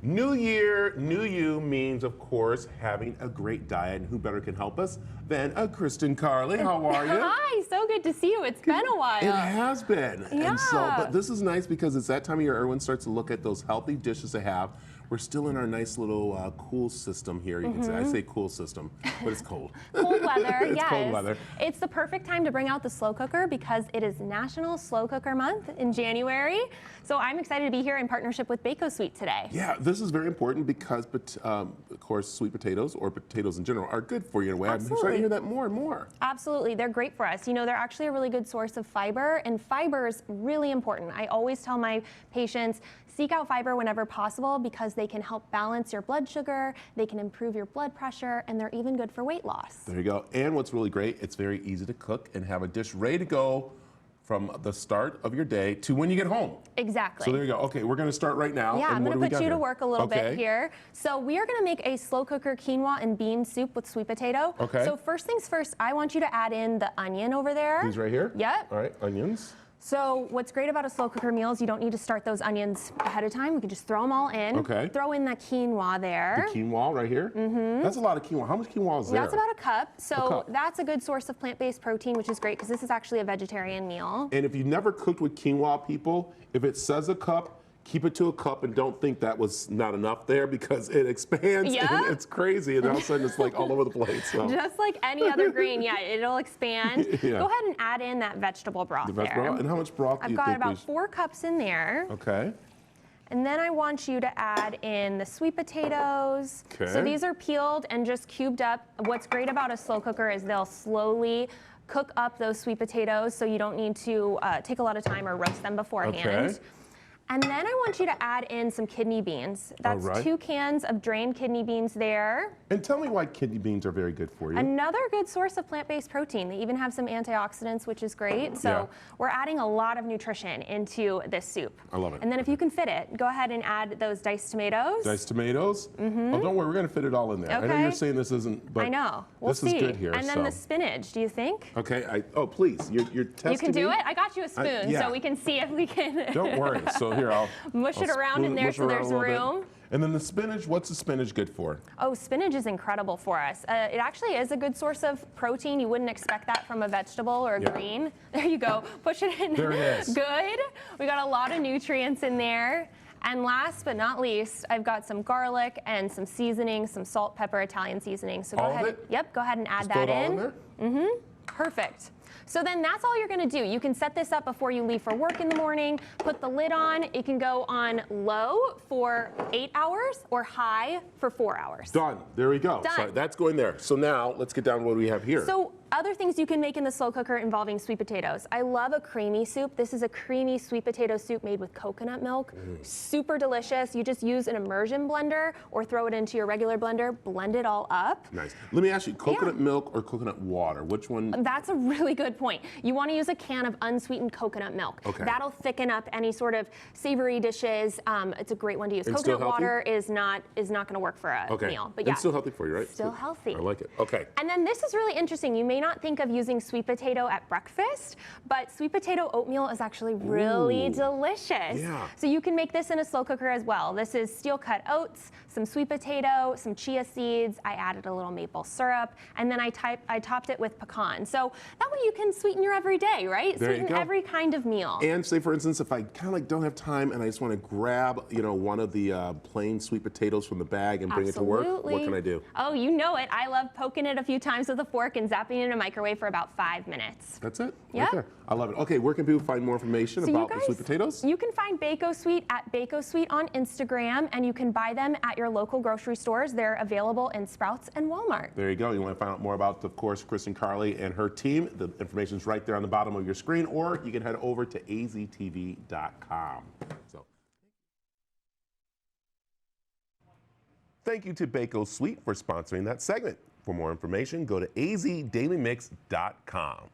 New year, new you means, of course, having a great diet. And who better can help us than Kristen Carli? How are you? Hi, so good to see you. It's been a while. It has been. Yeah. But this is nice because it's that time of year everyone starts to look at those healthy dishes they have. We're still in our nice little cool system here. You can say, I say cool system, but it's cold. Cold weather, It's yes. cold weather. It's the perfect time to bring out the slow cooker because it is National Slow Cooker Month in January. So I'm excited to be here in partnership with Bako Sweet today. Yeah, this is very important because, of course, sweet potatoes or potatoes in general are good for you in a way. I'm starting to hear that more and more. Absolutely, they're great for us. You know, they're actually a really good source of fiber, and fiber is really important. I always tell my patients, seek out fiber whenever possible because they can help balance your blood sugar, they can improve your blood pressure, and they're even good for weight loss. There you go. And what's really great, it's very easy to cook and have a dish ready to go from the start of your day to when you get home. Exactly. So there you go. Okay, we're going to start right now. Yeah, I'm going to put you to work a little bit here. So we are going to make a slow cooker quinoa and bean soup with sweet potato. Okay. So first things first, I want you to add in the onion over there. These right here? Yep. All right, onions. So what's great about a slow cooker meal is you don't need to start those onions ahead of time. We can just throw them all in. Okay. Throw in the quinoa there. The quinoa right here? Mm-hmm. That's a lot of quinoa. How much quinoa is there? That's about a cup. So that's a good source of plant-based protein, which is great because this is actually a vegetarian meal. And if you've never cooked with quinoa, people, if it says a cup, keep it to a cup and don't think that was not enough there because it expands and it's crazy and all of a sudden it's like all over the place. So. Just like any other green, yeah, it'll expand. Yeah. Go ahead and add in that vegetable broth there. And how much broth do you think? I've got about 4 cups in there. Okay. And then I want you to add in the sweet potatoes. Okay. So these are peeled and just cubed up. What's great about a slow cooker is they'll slowly cook up those sweet potatoes so you don't need to take a lot of time or roast them beforehand. Okay. And then I want you to add in some kidney beans. That's 2 cans of drained kidney beans there. And tell me why kidney beans are very good for you. Another good source of plant-based protein. They even have some antioxidants, which is great. So we're adding a lot of nutrition into this soup. I love it. And then if you can fit it, go ahead and add those diced tomatoes. Diced tomatoes? Mm-hmm. Oh, don't worry, we're going to fit it all in there. Okay. I know you're saying this isn't, but I know. We'll this see. is good here. And then the spinach, do you think? Okay. Oh, please. You're testing You can do me? it? I got you a spoon, so we can see if we can. Don't worry. So here, I'll mush it around in there so there's room. And then the spinach, what's the spinach good for? Oh, spinach is incredible for us. It actually is a good source of protein. You wouldn't expect that from a vegetable or a green. There you go. Push it in. There it is. Good. We got a lot of nutrients in there. And last but not least, I've got some garlic and some seasoning, some salt, pepper, Italian seasoning. So go ahead. All of it? Yep, go ahead and add Just that throw it all in. there? Mm-hmm. Perfect. So then that's all you're going to do. You can set this up before you leave for work in the morning, put the lid on. It can go on low for 8 hours or high for 4 hours. Done. There we go. Done. So that's going there. So now let's get down to what we have here. So other things you can make in the slow cooker involving sweet potatoes. I love a creamy soup. This is a creamy sweet potato soup made with coconut milk. Super delicious. You just use an immersion blender or throw it into your regular blender, blend it all up. Nice. Let me ask you, coconut milk or coconut water? Which one? That's a really good point. You want to use a can of unsweetened coconut milk. Okay. That'll thicken up any sort of savory dishes. It's a great one to use. And coconut water is not going to work for a meal. But yeah, it's still healthy for you, right? Still healthy. I like it. Okay. And then this is really interesting. You may not think of using sweet potato at breakfast, but sweet potato oatmeal is actually really delicious. Yeah. So you can make this in a slow cooker as well. This is steel cut oats, some sweet potato, some chia seeds. I added a little maple syrup, and then I topped it with pecan. So that way you can sweeten your everyday, right? There Sweeten every kind of meal. And say, for instance, if I kind of like don't have time and I just want to grab, you know, one of the plain sweet potatoes from the bag and bring it to work, what can I do? Oh, you know it. I love poking it a few times with a fork and zapping it in a microwave for about 5 minutes. That's it? Yeah. Right there. I love it. Okay, where can people find more information about the sweet potatoes? You can find Bako Sweet at Bako Sweet on Instagram, and you can buy them at your local grocery stores. They're available in Sprouts and Walmart. There you go. You want to find out more about, of course, Kristen Carli and her team. The information is right there on the bottom of your screen, or you can head over to aztv.com. So, thank you to Bako Sweet for sponsoring that segment. For more information, go to azdailymix.com.